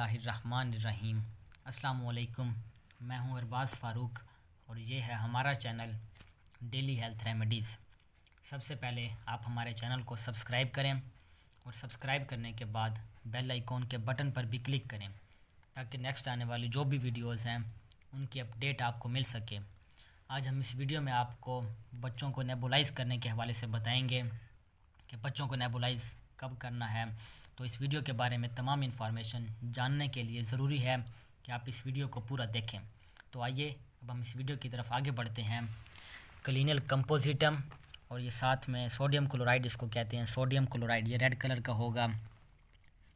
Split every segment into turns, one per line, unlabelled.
बिस्मिल्लाहिर्रहमानिर्रहीम। अस्सलाम वालेकुम। मैं हूं अरबाज़ फ़ारूक और ये है हमारा चैनल डेली हेल्थ रेमेडीज़। सबसे पहले आप हमारे चैनल को सब्सक्राइब करें और सब्सक्राइब करने के बाद बेल आइकॉन के बटन पर भी क्लिक करें ताकि नेक्स्ट आने वाली जो भी वीडियोज़ हैं उनकी अपडेट आपको मिल सके। आज हम इस वीडियो में आपको बच्चों को नेबुलाइज़ करने के हवाले से बताएंगे कि बच्चों को नेबुलाइज़ कब करना है। तो इस वीडियो के बारे में तमाम इन्फॉर्मेशन जानने के लिए ज़रूरी है कि आप इस वीडियो को पूरा देखें। तो आइए अब हम इस वीडियो की तरफ आगे बढ़ते हैं। क्लिनिल कंपोजिटम और ये साथ में सोडियम क्लोराइड, इसको कहते हैं सोडियम क्लोराइड। ये रेड कलर का होगा,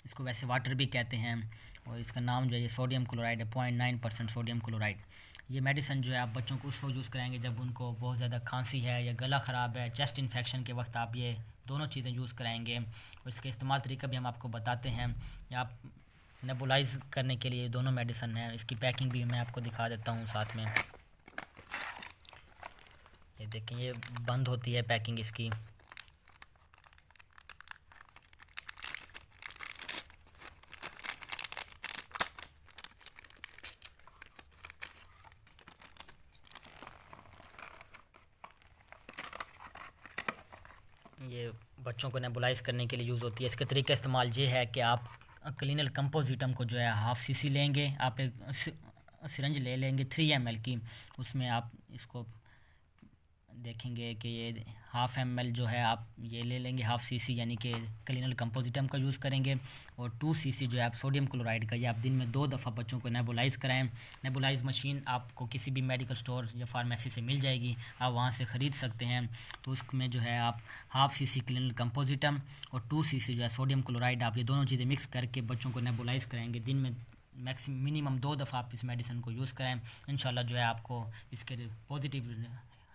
इसको वैसे वाटर भी कहते हैं और इसका नाम जो है ये सोडियम क्लोराइड है, 0.9% सोडियम क्लोराइड। ये मेडिसिन जो है आप बच्चों को उस वक्त यूज़ कराएंगे जब उनको बहुत ज़्यादा खांसी है या गला ख़राब है, चेस्ट इन्फेक्शन के वक्त आप ये दोनों चीज़ें यूज़ कराएंगे। और इसके इस्तेमाल तरीका भी हम आपको बताते हैं। या आप नेबुलाइज़ करने के लिए दोनों मेडिसिन हैं। इसकी पैकिंग भी मैं आपको दिखा देता हूँ साथ में। ये देखें, ये बंद होती है पैकिंग इसकी। ये बच्चों को नेबुलाइज़ करने के लिए यूज़ होती है। इसका तरीका इस्तेमाल ये है कि आप क्लिनिल कंपोजिटम को जो है 1/2 cc लेंगे। आप एक सिरंज ले लेंगे 3 ml की। उसमें आप इसको देखेंगे कि ये 1/2 ml जो है आप ये ले लेंगे 1/2 cc, यानी कि क्लिनिल कंपोजिटम का यूज़ करेंगे। और 2 cc जो है आप सोडियम क्लोराइड का, ये आप दिन में 2 दफ़ा बच्चों को नेबुलाइज़ कराएं। नेबुलाइज़ मशीन आपको किसी भी मेडिकल स्टोर या फार्मेसी से मिल जाएगी, आप वहाँ से ख़रीद सकते हैं। तो उसमें जो है आप 1/2 cc क्लिनिल कंपोजिटम और 2 cc जो है सोडियम क्लोराइड, आप ये दोनों चीज़ें मिक्स करके बच्चों को नेबुलाइज़ कराएंगे। दिन में मिनिमम 2 दफ़ा आप इस मेडिसिन को यूज़ कराएं। इंशाल्लाह जो है आपको इसके पॉजिटिव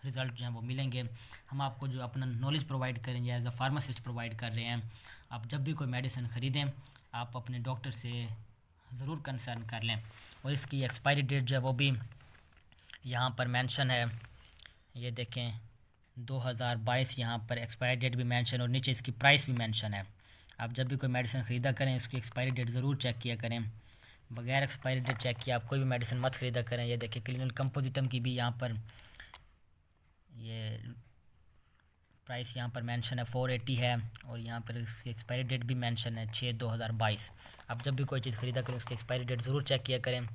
रिज़ल्ट जो हैं वो मिलेंगे। हम आपको जो अपना नॉलेज प्रोवाइड करेंगे, एज अ फार्मासिस्ट प्रोवाइड कर रहे हैं। आप जब भी कोई मेडिसिन ख़रीदें आप अपने डॉक्टर से ज़रूर कंसर्न कर लें। और इसकी एक्सपायरी डेट जो है वो भी यहाँ पर मेंशन है। ये देखें 2022 यहाँ पर एक्सपायरी डेट भी मेंशन और नीचे इसकी प्राइस भी मेंशन है। आप जब भी कोई मेडिसिन ख़रीदा करें इसकी एक्सपायरी डेट ज़रूर चेक किया करें। बगैर एक्सपायरी डेट चेक किए आप कोई भी मेडिसिन मत ख़रीदा करें। ये देखिए क्लिनिल कंपोजिटम की भी यहाँ पर ये प्राइस यहाँ पर मेंशन है 480 है और यहाँ पर इसकी एक्सपायरी डेट भी मेंशन है 6/2022। आप जब भी कोई चीज़ ख़रीदा करें उसकी एक्सपायरी डेट ज़रूर चेक किया करें।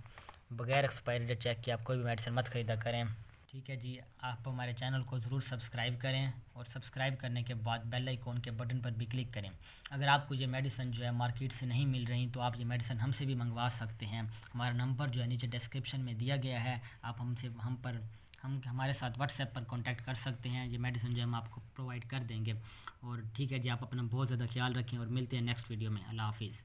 बगैर एक्सपायरी डेट चेक किए आप कोई भी मेडिसिन मत ख़रीदा करें। ठीक है जी, आप हमारे चैनल को ज़रूर सब्सक्राइब करें और सब्सक्राइब करने के बाद बेल आइकॉन के बटन पर भी क्लिक करें। अगर आपको ये मेडिसिन जो है मार्केट से नहीं मिल रही तो आप ये मेडिसिन हमसे भी मंगवा सकते हैं। हमारा नंबर जो है नीचे डिस्क्रिप्शन में दिया गया है। आप हम हमारे साथ व्हाट्सएप पर कांटेक्ट कर सकते हैं। ये मेडिसिन जो हम आपको प्रोवाइड कर देंगे। और ठीक है जी, आप अपना बहुत ज़्यादा ख्याल रखें और मिलते हैं नेक्स्ट वीडियो में। अल्लाह हाफिज़।